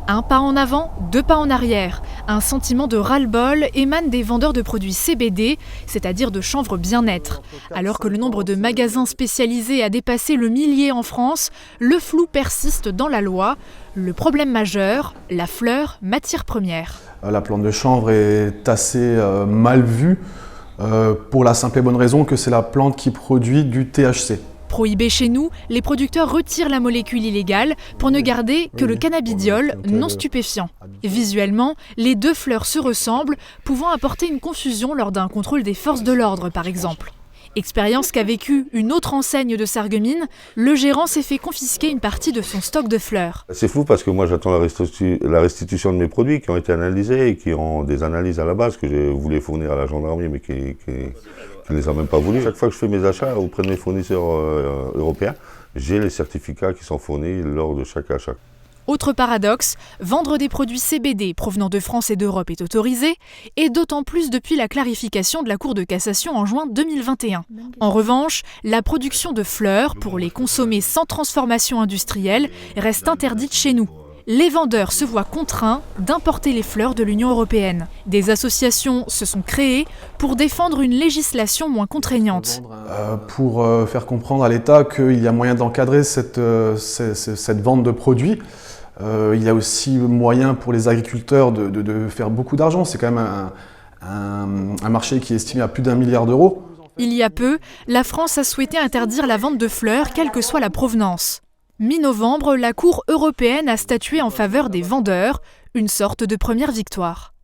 Un pas en avant, deux pas en arrière. Un sentiment de ras-le-bol émane des vendeurs de produits CBD, c'est-à-dire de chanvre bien-être. Alors que le nombre de magasins spécialisés a dépassé le millier en France, le flou persiste dans la loi. Le problème majeur, la fleur, matière première. La plante de chanvre est assez mal vue pour la simple et bonne raison que c'est la plante qui produit du THC. Prohibé chez nous, les producteurs retirent la molécule illégale pour ne garder que le cannabidiol non stupéfiant. Visuellement, les deux fleurs se ressemblent, pouvant apporter une confusion lors d'un contrôle des forces de l'ordre par exemple. Expérience qu'a vécue une autre enseigne de Sarreguemines, le gérant s'est fait confisquer une partie de son stock de fleurs. C'est flou parce que moi j'attends la restitution de mes produits qui ont été analysés et qui ont des analyses à la base que je voulais fournir à la gendarmerie mais qui ne les a même pas voulu. Chaque fois que je fais mes achats auprès de mes fournisseurs européens, j'ai les certificats qui sont fournis lors de chaque achat. Autre paradoxe, vendre des produits CBD provenant de France et d'Europe est autorisé, et d'autant plus depuis la clarification de la Cour de cassation en juin 2021. En revanche, la production de fleurs, pour les consommer sans transformation industrielle, reste interdite chez nous. Les vendeurs se voient contraints d'importer les fleurs de l'Union européenne. Des associations se sont créées pour défendre une législation moins contraignante. Pour faire comprendre à l'État qu'il y a moyen d'encadrer cette vente de produits. Il y a aussi moyen pour les agriculteurs de faire beaucoup d'argent. C'est quand même un marché qui est estimé à plus d'1 milliard d'euros. Il y a peu, la France a souhaité interdire la vente de fleurs, quelle que soit la provenance. Mi-novembre, la Cour européenne a statué en faveur des vendeurs, une sorte de première victoire.